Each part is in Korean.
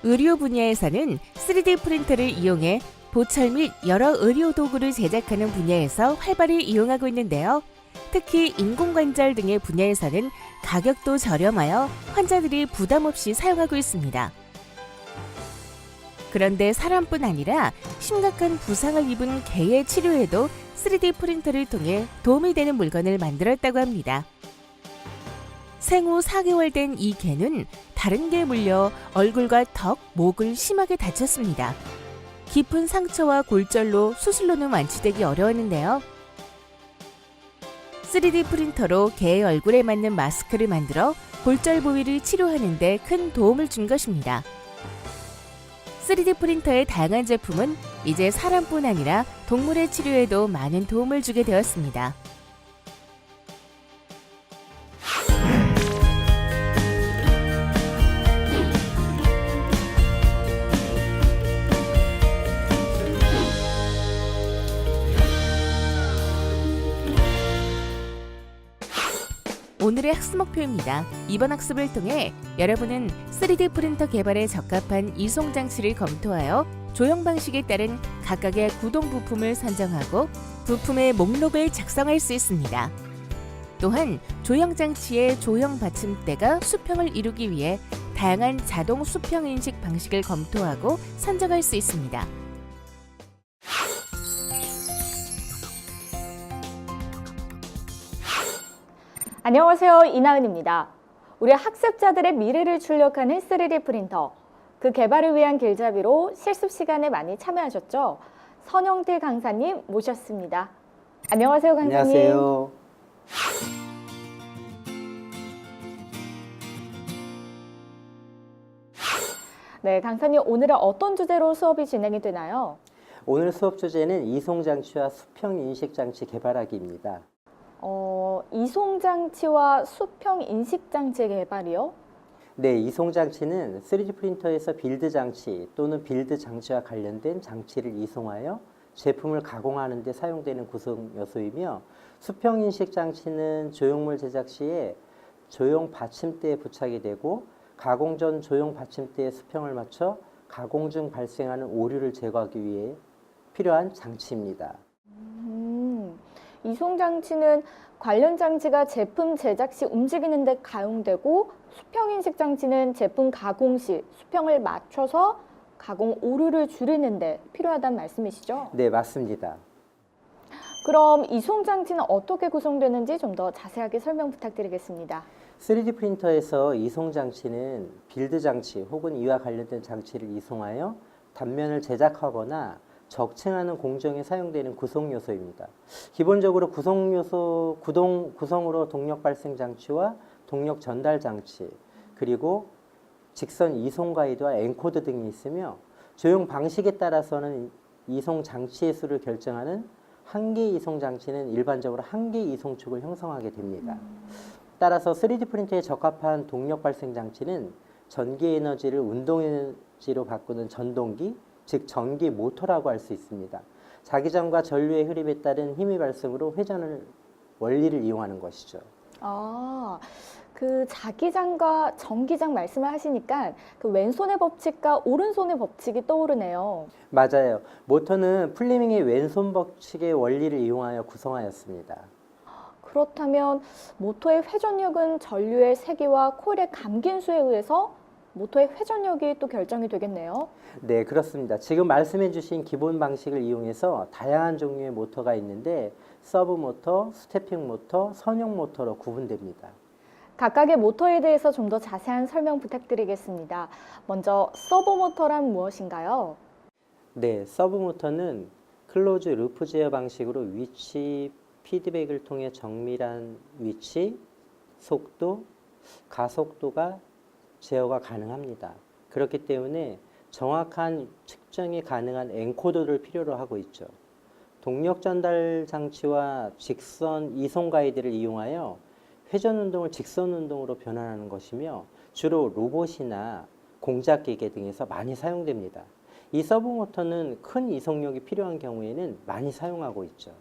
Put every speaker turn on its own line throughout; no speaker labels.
의료 분야에서는 3D 프린터를 이용해 보철 및 여러 의료 도구를 제작하는 분야에서 활발히 이용하고 있는데요. 특히 인공관절 등의 분야에서는 가격도 저렴하여 환자들이 부담 없이 사용하고 있습니다. 그런데 사람뿐 아니라 심각한 부상을 입은 개의 치료에도 3D 프린터를 통해 도움이 되는 물건을 만들었다고 합니다. 생후 4개월 된 이 개는 다른 개에 물려 얼굴과 턱, 목을 심하게 다쳤습니다. 깊은 상처와 골절로 수술로는 완치되기 어려웠는데요. 3D 프린터로 개의 얼굴에 맞는 마스크를 만들어 골절 부위를 치료하는 데 큰 도움을 준 것입니다. 3D 프린터의 다양한 제품은 이제 사람뿐 아니라 동물의 치료에도 많은 도움을 주게 되었습니다. 오늘의 학습 목표입니다. 이번 학습을 통해 여러분은 3D 프린터 개발에 적합한 이송 장치를 검토하여 조형 방식에 따른 각각의 구동 부품을 선정하고 부품의 목록을 작성할 수 있습니다. 또한 조형 장치의 조형 받침대가 수평을 이루기 위해 다양한 자동 수평 인식 방식을 검토하고 선정할 수 있습니다.
안녕하세요. 이나은입니다. 우리 학습자들의 미래를 출력하는 3D 프린터, 그 개발을 위한 길잡이로 실습 시간에 많이 참여하셨죠? 선영태 강사님 모셨습니다. 안녕하세요, 강사님.
안녕하세요.
네, 강사님 오늘은 어떤 주제로 수업이 진행이 되나요?
오늘 수업 주제는 이송장치와 수평인식장치 개발하기입니다.
이송장치와 수평인식장치 개발이요?
네, 이송장치는 3D 프린터에서 빌드 장치 또는 빌드 장치와 관련된 장치를 이송하여 제품을 가공하는 데 사용되는 구성 요소이며, 수평인식 장치는 조형물 제작 시에 조형 받침대에 부착이 되고 가공 전 조형 받침대의 수평을 맞춰 가공 중 발생하는 오류를 제거하기 위해 필요한 장치입니다.
이송장치는 관련 장치가 제품 제작 시 움직이는 데 가용되고, 수평인식 장치는 제품 가공 시 수평을 맞춰서 가공 오류를 줄이는 데 필요하다는 말씀이시죠?
네, 맞습니다.
그럼 이송장치는 어떻게 구성되는지 좀 더 자세하게 설명 부탁드리겠습니다.
3D 프린터에서 이송 장치는 빌드 장치 혹은 이와 관련된 장치를 이송하여 단면을 제작하거나 적층하는 공정에 사용되는 구성 요소입니다. 기본적으로 구성으로 동력 발생 장치와 동력 전달 장치, 그리고 직선 이송 가이드와 엔코더 등이 있으며, 조형 방식에 따라서는 이송 장치의 수를 결정하는 한계 이송 장치는 일반적으로 한계 이송축을 형성하게 됩니다. 따라서 3D 프린터에 적합한 동력 발생 장치는 전기 에너지를 운동 에너지로 바꾸는 전동기, 즉 전기 모터라고 할 수 있습니다. 자기장과 전류의 흐름에 따른 힘의 발생으로 회전을 원리를 이용하는 것이죠.
그 자기장과 전기장 말씀을 하시니까 그 왼손의 법칙과 오른손의 법칙이 떠오르네요.
맞아요. 모터는 플레밍의 왼손 법칙의 원리를 이용하여 구성하였습니다.
그렇다면 모터의 회전력은 전류의 세기와 코일의 감긴 수에 의해서 모터의 회전력이 또 결정이 되겠네요.
네, 그렇습니다. 지금 말씀해 주신 기본 방식을 이용해서 다양한 종류의 모터가 있는데, 서브 모터, 스태핑 모터, 선형 모터로 구분됩니다.
각각의 모터에 대해서 좀 더 자세한 설명 부탁드리겠습니다. 먼저 서버 모터란 무엇인가요?
네, 서브 모터는 클로즈 루프 제어 방식으로 위치 피드백을 통해 정밀한 위치, 속도, 가속도가 제어가 가능합니다. 그렇기 때문에 정확한 측정이 가능한 엔코더를 필요로 하고 있죠. 동력 전달 장치와 직선 이송 가이드를 이용하여 회전 운동을 직선 운동으로 변환하는 것이며, 주로 로봇이나 공작 기계 등에서 많이 사용됩니다. 이 서브 모터는 큰 이송력이 필요한 경우에는 많이 사용하고 있죠.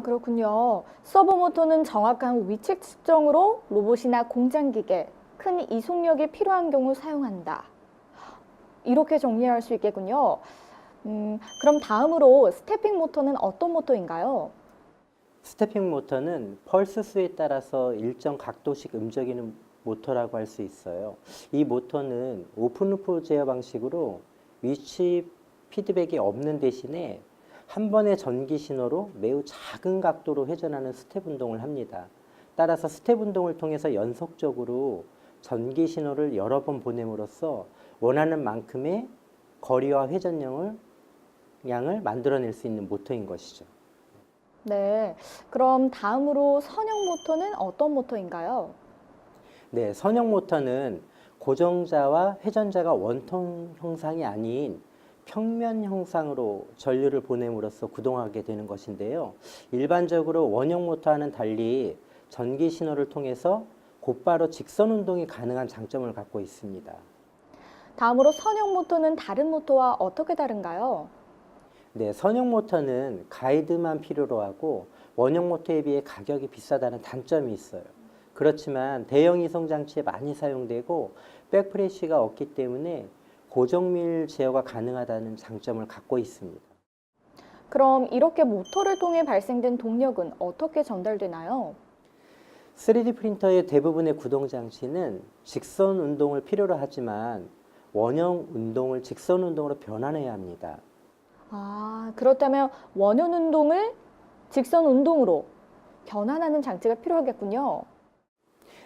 그렇군요. 서버 모터는 정확한 위치 측정으로 로봇이나 공장 기계, 큰 이송력이 필요한 경우 사용한다. 이렇게 정리할 수 있겠군요. 그럼 다음으로 스태핑 모터는 어떤 모터인가요?
스태핑 모터는 펄스 수에 따라서 일정 각도씩 움직이는 모터라고 할 수 있어요. 이 모터는 오픈루프 제어 방식으로 위치 피드백이 없는 대신에 한 번의 전기 신호로 매우 작은 각도로 회전하는 스텝 운동을 합니다. 따라서 스텝 운동을 통해서 연속적으로 전기 신호를 여러 번 보냄으로써 원하는 만큼의 거리와 회전량을 만들어낼 수 있는 모터인 것이죠.
네, 그럼 다음으로 선형 모터는 어떤 모터인가요?
네, 선형 모터는 고정자와 회전자가 원통 형상이 아닌 평면 형상으로 전류를 보냄으로써 구동하게 되는 것인데요. 일반적으로 원형 모터와는 달리 전기 신호를 통해서 곧바로 직선 운동이 가능한 장점을 갖고 있습니다.
다음으로 선형 모터는 다른 모터와 어떻게 다른가요?
네, 선형 모터는 가이드만 필요로 하고 원형 모터에 비해 가격이 비싸다는 단점이 있어요. 그렇지만 대형 이송 장치에 많이 사용되고 백프레쉬가 없기 때문에 고정밀 제어가 가능하다는 장점을 갖고 있습니다.
그럼 이렇게 모터를 통해 발생된 동력은 어떻게 전달되나요?
3D 프린터의 대부분의 구동 장치는 직선 운동을 필요로 하지만 원형 운동을 직선 운동으로 변환해야 합니다.
아, 그렇다면 원형 운동을 직선 운동으로 변환하는 장치가 필요하겠군요.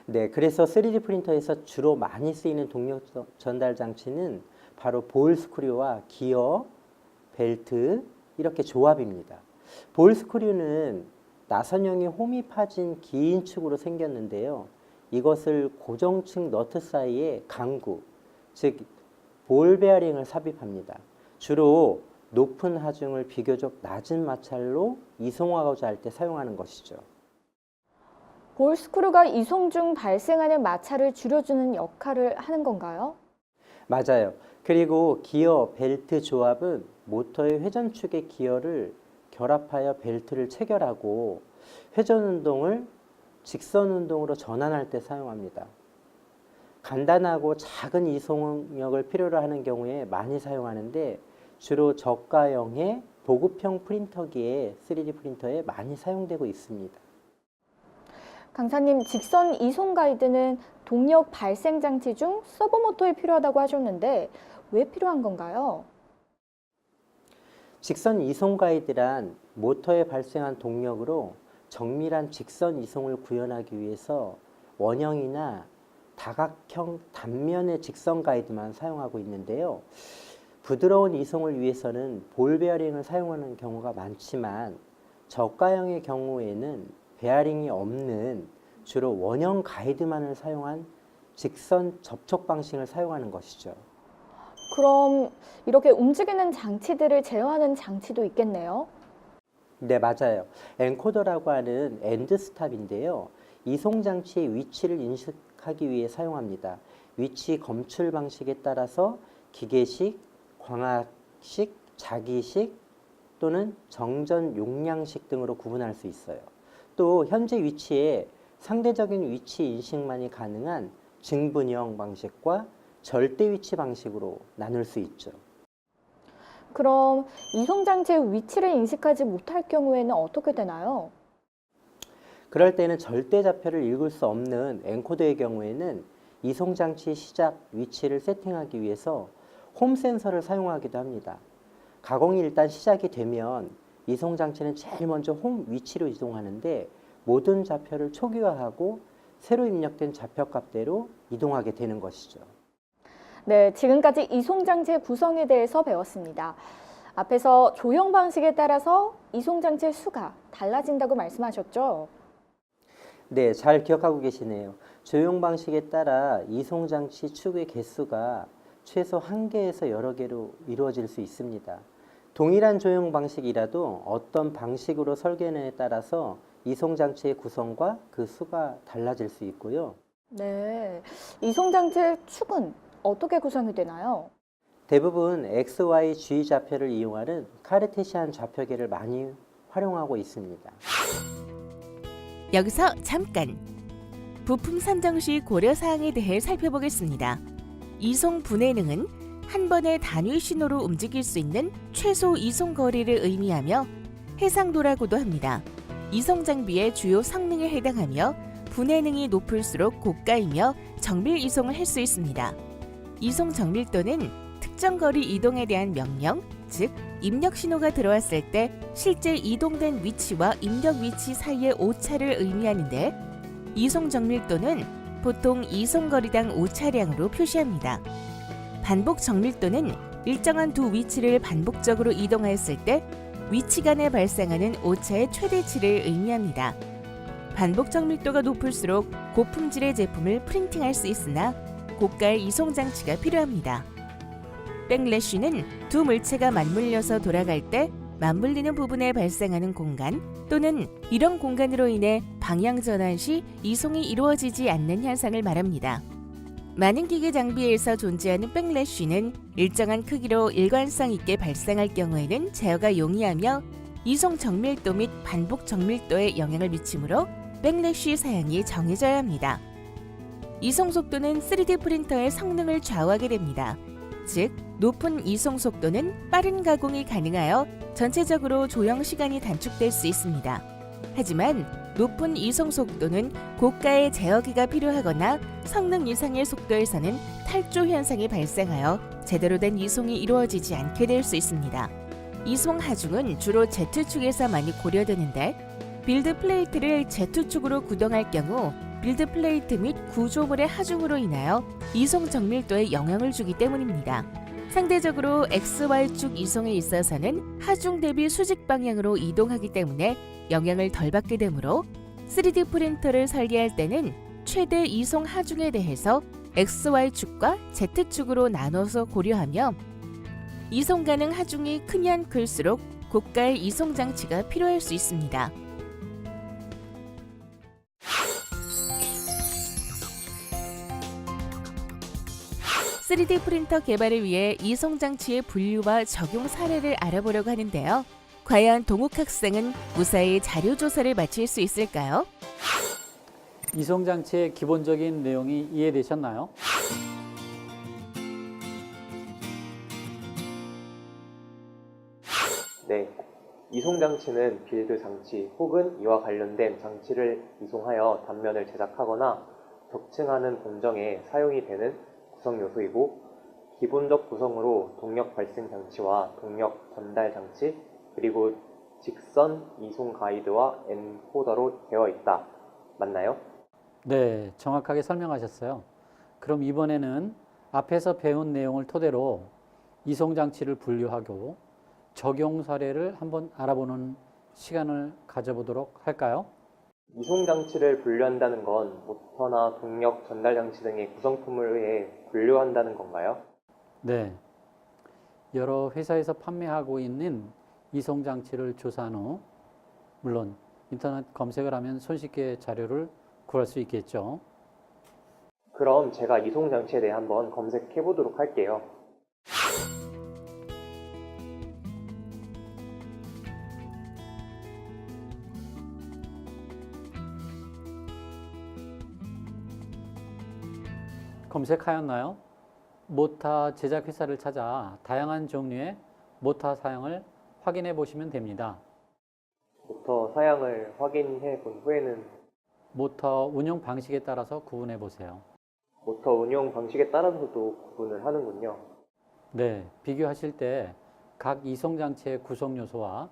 네, 그래서 3D 프린터에서 주로 많이 쓰이는 동력 전달 장치는 바로 볼 스크류와 기어, 벨트 이렇게 조합입니다. 볼 스크류는 나선형의 홈이 파진 긴 축으로 생겼는데요. 이것을 고정축 너트 사이에 강구, 즉 볼 베어링을 삽입합니다. 주로 높은 하중을 비교적 낮은 마찰로 이송하고자 할 때 사용하는 것이죠.
볼 스크루가 이송 중 발생하는 마찰을 줄여주는 역할을 하는 건가요?
맞아요. 그리고 기어, 벨트 조합은 모터의 회전축의 기어를 결합하여 벨트를 체결하고 회전 운동을 직선 운동으로 전환할 때 사용합니다. 간단하고 작은 이송력을 필요로 하는 경우에 많이 사용하는데 주로 저가형의 보급형 프린터기에 3D 프린터에 많이 사용되고 있습니다.
강사님, 직선 이송 가이드는 동력 발생 장치 중 서버 모터에 필요하다고 하셨는데 왜 필요한 건가요?
직선 이송 가이드란 모터에 발생한 동력으로 정밀한 직선 이송을 구현하기 위해서 원형이나 다각형 단면의 직선 가이드만 사용하고 있는데요. 부드러운 이송을 위해서는 볼 베어링을 사용하는 경우가 많지만 저가형의 경우에는 베어링이 없는 주로 원형 가이드만을 사용한 직선 접촉 방식을 사용하는 것이죠.
그럼 이렇게 움직이는 장치들을 제어하는 장치도 있겠네요.
네, 맞아요. 엔코더라고 하는 엔드스탑인데요. 이송 장치의 위치를 인식하기 위해 사용합니다. 위치 검출 방식에 따라서 기계식, 광학식, 자기식 또는 정전 용량식 등으로 구분할 수 있어요. 또 현재 위치에 상대적인 위치 인식만이 가능한 증분형 방식과 절대 위치 방식으로 나눌 수 있죠.
그럼 이송 장치의 위치를 인식하지 못할 경우에는 어떻게 되나요?
그럴 때는 절대 좌표를 읽을 수 없는 엔코더의 경우에는 이송 장치 시작 위치를 세팅하기 위해서 홈 센서를 사용하기도 합니다. 가공이 일단 시작이 되면 이송 장치는 제일 먼저 홈 위치로 이동하는데 모든 좌표를 초기화하고 새로 입력된 좌표값대로 이동하게 되는 것이죠.
네, 지금까지 이송 장치의 구성에 대해서 배웠습니다. 앞에서 조형 방식에 따라서 이송 장치의 수가 달라진다고 말씀하셨죠?
네, 잘 기억하고 계시네요. 조형 방식에 따라 이송 장치 축의 개수가 최소 1개에서 여러 개로 이루어질 수 있습니다. 동일한 조형 방식이라도 어떤 방식으로 설계하느냐에 따라서 이송 장치의 구성과 그 수가 달라질 수 있고요.
네, 이송 장치의 축은 어떻게 구성이 되나요?
대부분 X, Y, G 좌표를 이용하는 카르테시안 좌표계를 많이 활용하고 있습니다.
여기서 잠깐! 부품 산정 시 고려 사항에 대해 살펴보겠습니다. 이송 분해능은 한 번에 단위 신호로 움직일 수 있는 최소 이송 거리를 의미하며 해상도라고도 합니다. 이송 장비의 주요 성능에 해당하며 분해능이 높을수록 고가이며 정밀 이송을 할 수 있습니다. 이송 정밀도는 특정 거리 이동에 대한 명령, 즉 입력 신호가 들어왔을 때 실제 이동된 위치와 입력 위치 사이의 오차를 의미하는데, 이송 정밀도는 보통 이송 거리당 오차량으로 표시합니다. 반복 정밀도는 일정한 두 위치를 반복적으로 이동하였을 때 위치 간에 발생하는 오차의 최대치를 의미합니다. 반복 정밀도가 높을수록 고품질의 제품을 프린팅할 수 있으나 고가의 이송 장치가 필요합니다. 백래쉬는 두 물체가 맞물려서 돌아갈 때 맞물리는 부분에 발생하는 공간 또는 이런 공간으로 인해 방향 전환 시 이송이 이루어지지 않는 현상을 말합니다. 많은 기계 장비에서 존재하는 백래쉬는 일정한 크기로 일관성 있게 발생할 경우에는 제어가 용이하며 이송 정밀도 및 반복 정밀도에 영향을 미치므로 백래쉬 사양이 정해져야 합니다. 이송 속도는 3D 프린터의 성능을 좌우하게 됩니다. 즉, 높은 이송 속도는 빠른 가공이 가능하여 전체적으로 조형 시간이 단축될 수 있습니다. 하지만 높은 이송 속도는 고가의 제어기가 필요하거나 성능 이상의 속도에서는 탈조 현상이 발생하여 제대로 된 이송이 이루어지지 않게 될 수 있습니다. 이송 하중은 주로 Z축에서 많이 고려되는데, 빌드 플레이트를 Z축으로 구동할 경우 빌드 플레이트 및 구조물의 하중으로 인하여 이송 정밀도에 영향을 주기 때문입니다. 상대적으로 XY축 이송에 있어서는 하중 대비 수직 방향으로 이동하기 때문에 영향을 덜 받게 되므로 3D 프린터를 설계할 때는 최대 이송 하중에 대해서 XY축과 Z축으로 나눠서 고려하며 이송 가능 하중이 크면 클수록 고가의 이송 장치가 필요할 수 있습니다. (3D) 프린터 개발을 위해 이송 장치의 분류와 적용 사례를 알아보려고 하는데요. 과연 동욱 학생은 무사히 자료 조사를 마칠 수 있을까요?
이송 장치의 기본적인 내용이 이해되셨나요?
네, 이송 장치는 빌드 장치 혹은 이와 관련된 장치를 이송하여 단면을 제작하거나 격층하는 공정에 사용이 되는 구성 요소이고, 기본적 구성으로 동력 발생 장치와 동력 전달 장치, 그리고 직선 이송 가이드와 엔코더로 되어 있다. 맞나요?
네, 정확하게 설명하셨어요. 그럼 이번에는 앞에서 배운 내용을 토대로 이송 장치를 분류하고 적용 사례를 한번 알아보는 시간을 가져보도록 할까요?
이송 장치를 분류한다는 건 모터나 동력 전달 장치 등의 구성품을 의해 분류한다는 건가요?
네, 여러 회사에서 판매하고 있는 이송 장치를 조사한 후, 물론 인터넷 검색을 하면 손쉽게 자료를 구할 수 있겠죠.
그럼 제가 이송 장치에 대해 한번 검색해 보도록 할게요.
검색하였나요? 모터 제작 회사를 찾아 다양한 종류의 모터 사양을 확인해 보시면 됩니다.
모터 사양을 확인해 본 후에는
모터 운영 방식에 따라서 구분해 보세요.
모터 운용 방식에 따라서도 구분을 하는군요.
네, 비교하실 때 각 이송장치의 구성 요소와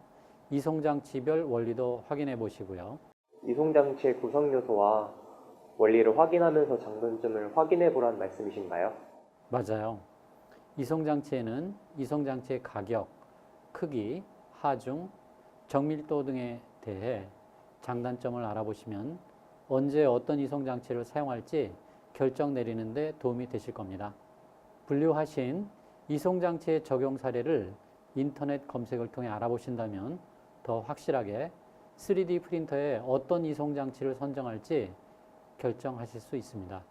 이송장치별 원리도 확인해 보시고요.
이송장치의 구성 요소와 원리를 확인하면서 장단점을 확인해 보라는 말씀이신가요?
맞아요. 이송장치에는 이송장치의 가격, 크기, 하중, 정밀도 등에 대해 장단점을 알아보시면 언제 어떤 이송장치를 사용할지 결정 내리는 데 도움이 되실 겁니다. 분류하신 이송장치의 적용 사례를 인터넷 검색을 통해 알아보신다면 더 확실하게 3D 프린터에 어떤 이송장치를 선정할지 결정하실 수 있습니다.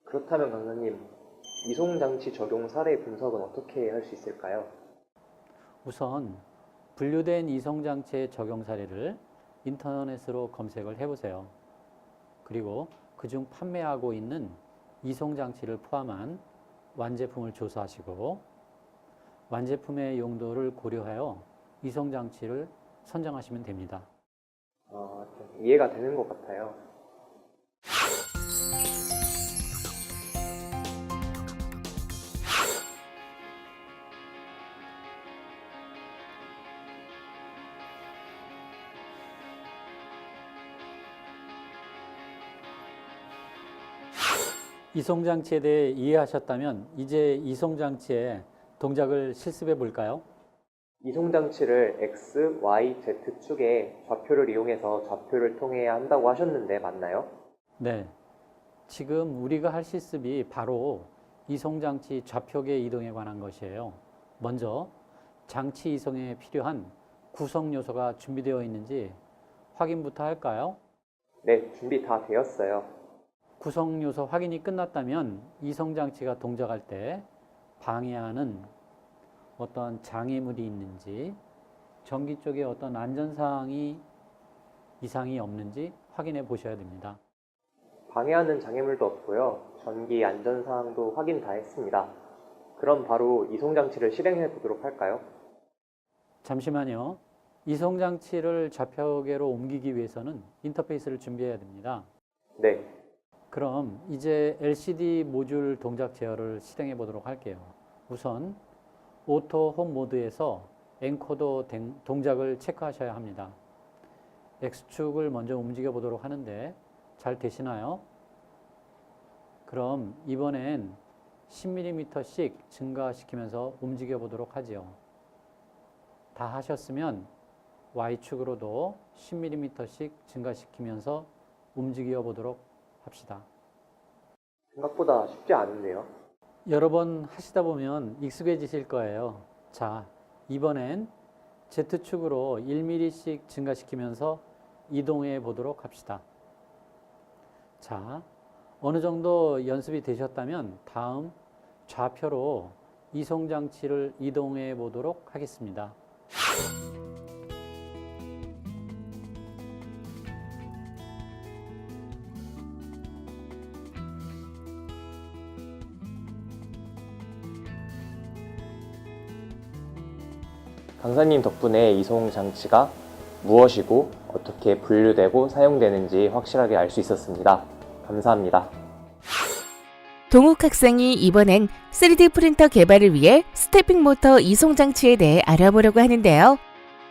그렇다면 강사님, 이송장치 적용 사례 분석은 어떻게 할 수 있을까요?
우선 분류된 이송장치의 적용 사례를 인터넷으로 검색을 해보세요. 그리고 그중 판매하고 있는 이송장치를 포함한 완제품을 조사하시고 완제품의 용도를 고려하여 이송장치를 선정하시면 됩니다.
좀 이해가 되는 것 같아요.
이송장치에 대해 이해하셨다면 이제 이송장치의 동작을 실습해 볼까요?
이송장치를 X, Y, Z 축의 좌표를 이용해서 좌표를 통해야 한다고 하셨는데 맞나요?
네, 지금 우리가 할 실습이 바로 이송장치 좌표계 이동에 관한 것이에요. 먼저 장치 이송에 필요한 구성 요소가 준비되어 있는지 확인부터 할까요?
네, 준비 다 되었어요.
구성 요소 확인이 끝났다면 이송장치가 동작할 때 방해하는 어떤 장애물이 있는지, 전기 쪽에 어떤 안전사항이 이상이 없는지 확인해 보셔야 됩니다.
방해하는 장애물도 없고요. 전기 안전사항도 확인 다 했습니다. 그럼 바로 이송장치를 실행해 보도록 할까요?
잠시만요. 이송장치를 좌표계로 옮기기 위해서는 인터페이스를 준비해야 됩니다.
네,
그럼 이제 LCD 모듈 동작 제어를 실행해 보도록 할게요. 우선 오토 홈 모드에서 엔코더 동작을 체크하셔야 합니다. X축을 먼저 움직여 보도록 하는데 잘 되시나요? 그럼 이번엔 10mm씩 증가시키면서 움직여 보도록 하지요. 다 하셨으면 Y축으로도 10mm씩 증가시키면서 움직여 보도록 합시다.
생각보다 쉽지 않은데요.
여러 번 하시다 보면 익숙해지실 거예요. 자, 이번엔 Z축으로 1mm씩 증가시키면서 이동해 보도록 합시다. 자, 어느 정도 연습이 되셨다면 다음 좌표로 이송장치를 이동해 보도록 하겠습니다.
강사님 덕분에 이송장치가 무엇이고 어떻게 분류되고 사용되는지 확실하게 알 수 있었습니다. 감사합니다.
동욱 학생이 이번엔 3D 프린터 개발을 위해 스태핑 모터 이송 장치에 대해 알아보려고 하는데요.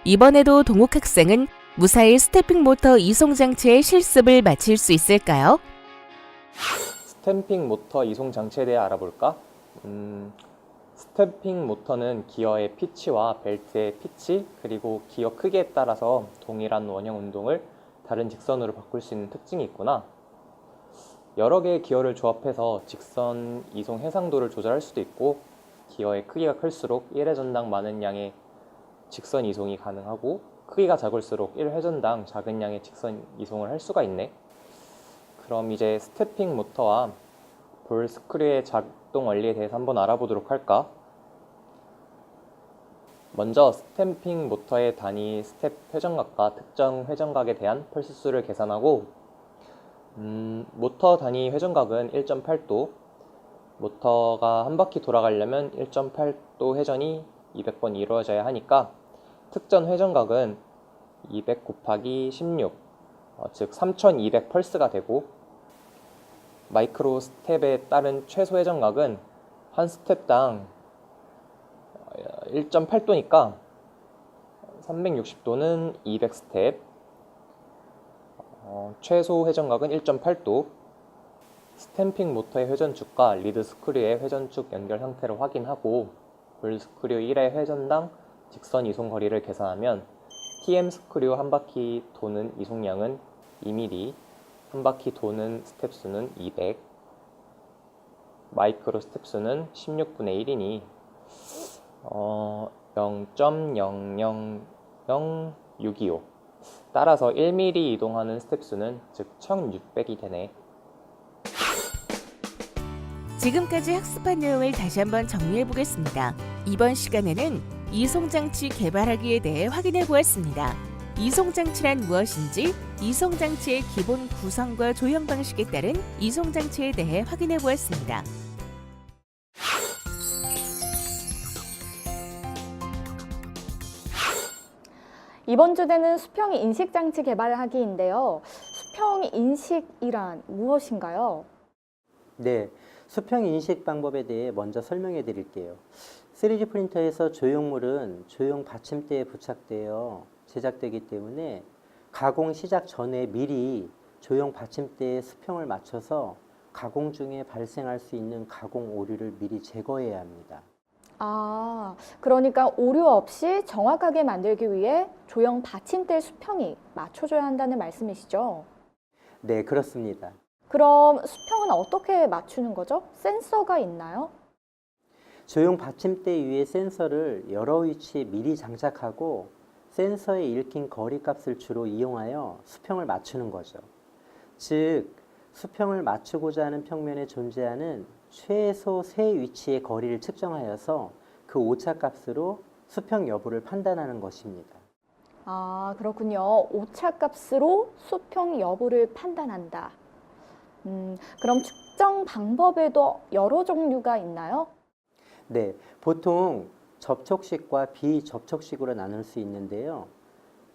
이번에도 동욱 학생은 무사히 스태핑 모터 이송 장치의 실습을 마칠 수 있을까요?
스탬핑 모터 이송 장치에 대해 알아볼까? 스탬핑 모터는 기어의 피치와 벨트의 피치 그리고 기어 크기에 따라서 동일한 원형 운동을 다른 직선으로 바꿀 수 있는 특징이 있구나. 여러 개의 기어를 조합해서 직선 이송 해상도를 조절할 수도 있고 기어의 크기가 클수록 1회전당 많은 양의 직선 이송이 가능하고 크기가 작을수록 1회전당 작은 양의 직선 이송을 할 수가 있네. 그럼 이제 스태핑 모터와 볼 스크류의 작동 원리에 대해서 한번 알아보도록 할까? 먼저 스탬핑 모터의 단위 스텝 회전각과 특정 회전각에 대한 펄스 수를 계산하고 모터 단위 회전각은 1.8도, 모터가 한 바퀴 돌아가려면 1.8도 회전이 200번 이루어져야 하니까 특전 회전각은 200 곱하기 16, 즉 3200 펄스가 되고 마이크로 스텝에 따른 최소 회전각은 한 스텝당 1.8도니까 360도는 200 스텝, 최소 회전각은 1.8도, 스탬핑 모터의 회전축과 리드 스크류의 회전축 연결 상태를 확인하고 볼 스크류 1의 회전당 직선 이송 거리를 계산하면 TM 스크류 한 바퀴 도는 이송량은 2mm, 한 바퀴 도는 스텝 수는 200, 마이크로 스텝 수는 16분의 1이니 0.000625. 따라서 1mm 이동하는 스텝 수는 즉 1600이 되네.
지금까지 학습한 내용을 다시 한번 정리해 보겠습니다. 이번 시간에는 이송장치 개발하기에 대해 확인해 보았습니다. 이송장치란 무엇인지, 이송장치의 기본 구성과 조형 방식에 따른 이송장치에 대해 확인해 보았습니다.
이번 주제는 수평 인식 장치 개발하기인데요. 수평 인식이란 무엇인가요?
네, 수평 인식 방법에 대해 먼저 설명해 드릴게요. 3D 프린터에서 조형물은 조형 받침대에 부착되어 제작되기 때문에 가공 시작 전에 미리 조형 받침대에 수평을 맞춰서 가공 중에 발생할 수 있는 가공 오류를 미리 제거해야 합니다.
아, 그러니까 오류 없이 정확하게 만들기 위해 조형 받침대 수평이 맞춰줘야 한다는 말씀이시죠?
네, 그렇습니다.
그럼 수평은 어떻게 맞추는 거죠? 센서가 있나요?
조형 받침대 위에 센서를 여러 위치에 미리 장착하고 센서에 읽힌 거리 값을 주로 이용하여 수평을 맞추는 거죠. 즉, 수평을 맞추고자 하는 평면에 존재하는 최소 세 위치의 거리를 측정하여서 그 오차값으로 수평 여부를 판단하는 것입니다.
아, 그렇군요. 오차값으로 수평 여부를 판단한다. 그럼 측정 방법에도 여러 종류가 있나요?
네, 보통 접촉식과 비접촉식으로 나눌 수 있는데요.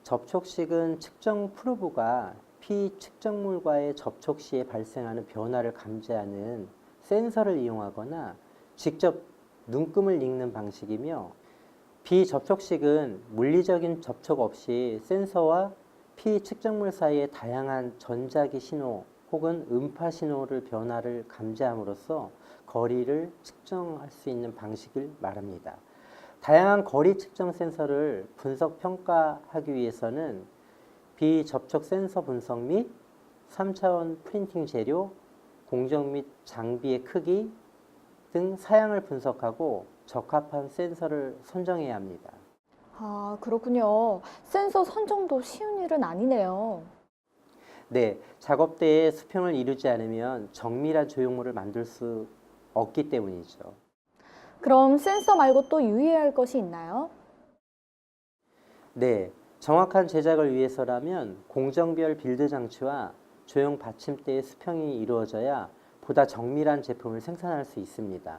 접촉식은 측정 프로브가 피측정물과의 접촉 시에 발생하는 변화를 감지하는 센서를 이용하거나 직접 눈금을 읽는 방식이며, 비접촉식은 물리적인 접촉 없이 센서와 피측정물 사이의 다양한 전자기 신호 혹은 음파 신호를 변화를 감지함으로써 거리를 측정할 수 있는 방식을 말합니다. 다양한 거리 측정 센서를 분석 평가하기 위해서는 비접촉 센서 분석 및 3차원 프린팅 재료, 공정 및 장비의 크기 등 사양을 분석하고 적합한 센서를 선정해야 합니다.
아, 그렇군요. 센서 선정도 쉬운 일은 아니네요.
네, 작업대에 수평을 이루지 않으면 정밀한 조형물을 만들 수 없기 때문이죠.
그럼 센서 말고 또 유의해야 할 것이 있나요?
네, 정확한 제작을 위해서라면 공정별 빌드 장치와 조형 받침대의 수평이 이루어져야 보다 정밀한 제품을 생산할 수 있습니다.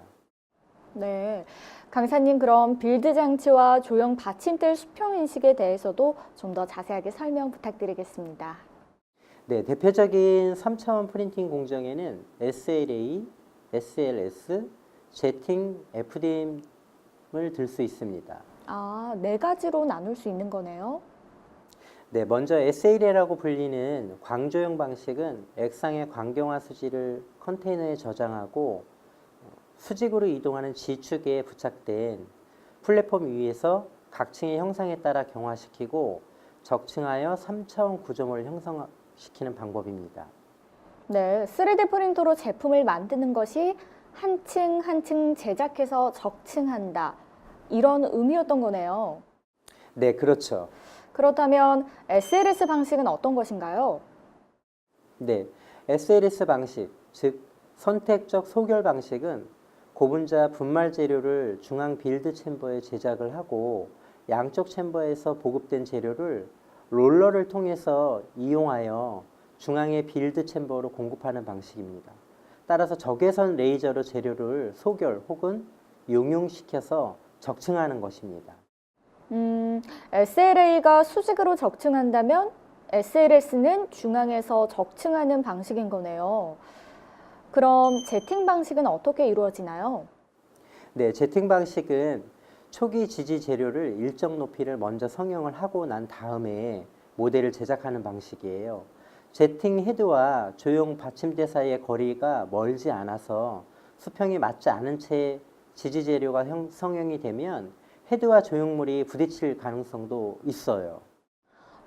네. 강사님, 그럼 빌드 장치와 조형 받침대 수평 인식에 대해서도 좀 더 자세하게 설명 부탁드리겠습니다.
네, 대표적인 3차원 프린팅 공정에는 SLA, SLS, 제팅, FDM을 들 수 있습니다.
아, 네 가지로 나눌 수 있는 거네요.
네, 먼저 SLA라고 불리는 광조형 방식은 액상의 광경화 수지를 컨테이너에 저장하고 수직으로 이동하는 G축에 부착된 플랫폼 위에서 각 층의 형상에 따라 경화시키고 적층하여 3차원 구조물을 형성시키는 방법입니다.
네, 3D 프린터로 제품을 만드는 것이 한 층 한 층 제작해서 적층한다. 이런 의미였던 거네요.
네, 그렇죠.
그렇다면 SLS 방식은 어떤 것인가요?
네, SLS 방식, 즉 선택적 소결 방식은 고분자 분말 재료를 중앙 빌드 챔버에 제작을 하고 양쪽 챔버에서 보급된 재료를 롤러를 통해서 이용하여 중앙의 빌드 챔버로 공급하는 방식입니다. 따라서 적외선 레이저로 재료를 소결 혹은 용융시켜서 적층하는 것입니다.
SLA가 수직으로 적층한다면 SLS는 중앙에서 적층하는 방식인 거네요. 그럼 제팅 방식은 어떻게 이루어지나요?
네, 제팅 방식은 초기 지지 재료를 일정 높이를 먼저 성형을 하고 난 다음에 모델을 제작하는 방식이에요. 제팅 헤드와 조형 받침대 사이의 거리가 멀지 않아서 수평이 맞지 않은 채 지지 재료가 성형이 되면 헤드와 조형물이 부딪힐 가능성도 있어요.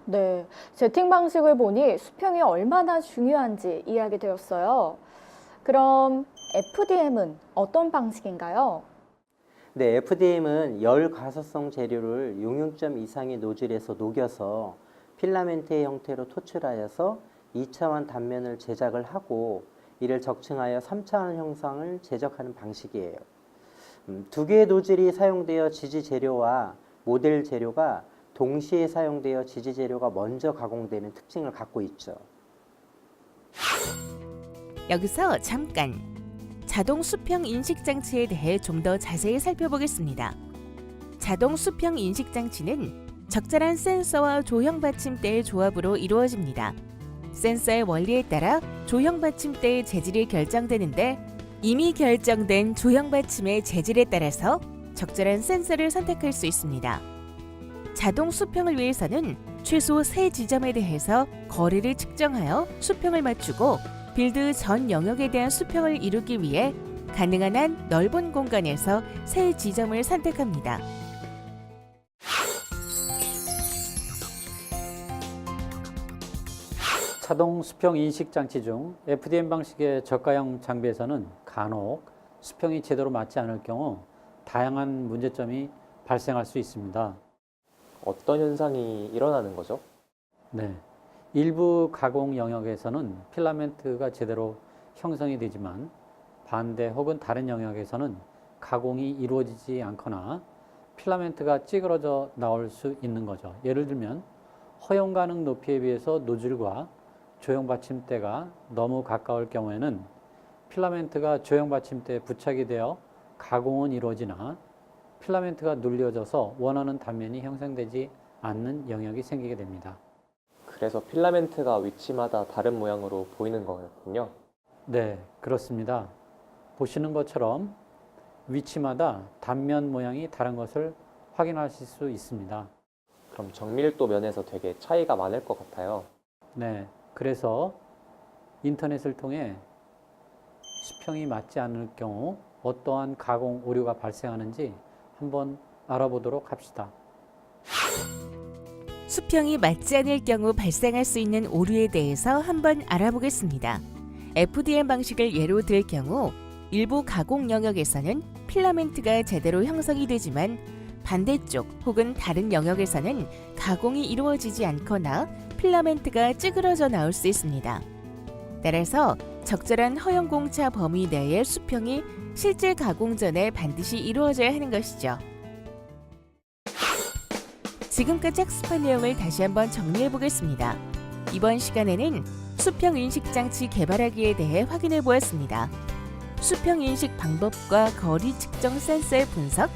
네, 제팅 방식을 보니 수평이 얼마나 중요한지 이해하게 되었어요. 그럼 FDM은 어떤 방식인가요?
네, FDM은 열 가소성 재료를 용융점 이상의 노즐에서 녹여서 필라멘트의 형태로 토출하여서 2차원 단면을 제작을 하고 이를 적층하여 3차원 형상을 제작하는 방식이에요. 두 개의 노즐이 사용되어 지지 재료와 모델 재료가 동시에 사용되어 지지 재료가 먼저 가공되는 특징을 갖고 있죠.
여기서 잠깐 자동 수평 인식 장치에 대해 좀 더 자세히 살펴보겠습니다. 자동 수평 인식 장치는 적절한 센서와 조형 받침대의 조합으로 이루어집니다. 센서의 원리에 따라 조형 받침대의 재질이 결정되는데 이미 결정된 조형 받침의 재질에 따라서 적절한 센서를 선택할 수 있습니다. 자동 수평을 위해서는 최소 3지점에 대해서 거리를 측정하여 수평을 맞추고 빌드 전 영역에 대한 수평을 이루기 위해 가능한 한 넓은 공간에서 3지점을 선택합니다.
자동 수평 인식 장치 중 FDM 방식의 저가형 장비에서는 간혹 수평이 제대로 맞지 않을 경우 다양한 문제점이 발생할 수 있습니다.
어떤 현상이 일어나는 거죠?
네, 일부 가공 영역에서는 필라멘트가 제대로 형성이 되지만 반대 혹은 다른 영역에서는 가공이 이루어지지 않거나 필라멘트가 찌그러져 나올 수 있는 거죠. 예를 들면 허용 가능 높이에 비해서 노즐과 조형 받침대가 너무 가까울 경우에는 필라멘트가 조형 받침대에 부착이 되어 가공은 이루어지나 필라멘트가 눌려져서 원하는 단면이 형성되지 않는 영역이 생기게 됩니다.
그래서 필라멘트가 위치마다 다른 모양으로 보이는 거였군요.
네, 그렇습니다. 보시는 것처럼 위치마다 단면 모양이 다른 것을 확인하실 수 있습니다.
그럼 정밀도 면에서 되게 차이가 많을 것 같아요.
네, 그래서 인터넷을 통해 수평이 맞지 않을 경우 어떠한 가공 오류가 발생하는지 한번 알아보도록 합시다.
수평이 맞지 않을 경우 발생할 수 있는 오류에 대해서 한번 알아보겠습니다. FDM 방식을 예로 들 경우 일부 가공 영역에서는 필라멘트가 제대로 형성이 되지만 반대쪽 혹은 다른 영역에서는 가공이 이루어지지 않거나 필라멘트가 찌그러져 나올 수 있습니다. 따라서 적절한 허용공차 범위 내의 수평이 실제 가공 전에 반드시 이루어져야 하는 것이죠. 지금까지 학습한 내용을 다시 한번 정리해 보겠습니다. 이번 시간에는 수평 인식 장치 개발하기에 대해 확인해 보았습니다. 수평 인식 방법과 거리 측정 센서의 분석,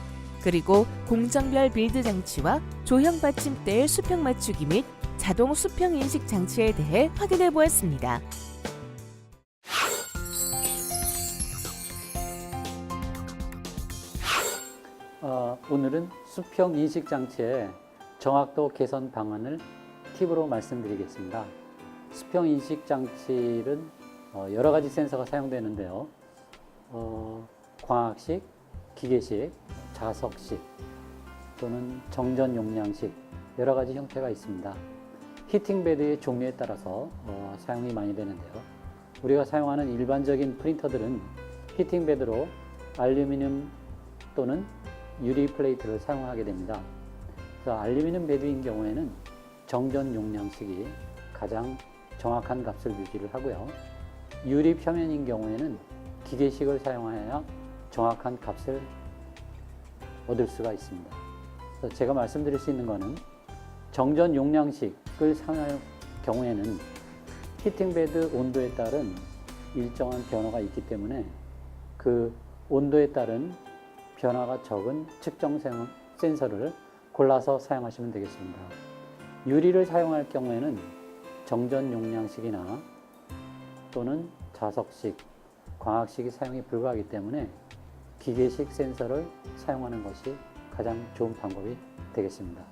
그리고 공정별 빌드 장치와 조형 받침대의 수평 맞추기 및 자동 수평 인식 장치에 대해 확인해 보았습니다.
오늘은 수평 인식 장치의 정확도 개선 방안을 팁으로 말씀드리겠습니다. 수평 인식 장치는 여러 가지 센서가 사용되는데요. 광학식, 기계식, 자석식 또는 정전 용량식 여러 가지 형태가 있습니다. 히팅베드의 종류에 따라서 사용이 많이 되는데요. 우리가 사용하는 일반적인 프린터들은 히팅베드로 알루미늄 또는 유리 플레이트를 사용하게 됩니다. 그래서 알루미늄 베드인 경우에는 정전 용량식이 가장 정확한 값을 유지를 하고요. 유리 표면인 경우에는 기계식을 사용하여 정확한 값을 얻을 수가 있습니다. 그래서 제가 말씀드릴 수 있는 것은 정전 용량식을 사용할 경우에는 히팅베드 온도에 따른 일정한 변화가 있기 때문에 그 온도에 따른 변화가 적은 측정 센서를 골라서 사용하시면 되겠습니다. 유리를 사용할 경우에는 정전 용량식이나 또는 자석식, 광학식이 사용이 불가하기 때문에 기계식 센서를 사용하는 것이 가장 좋은 방법이 되겠습니다.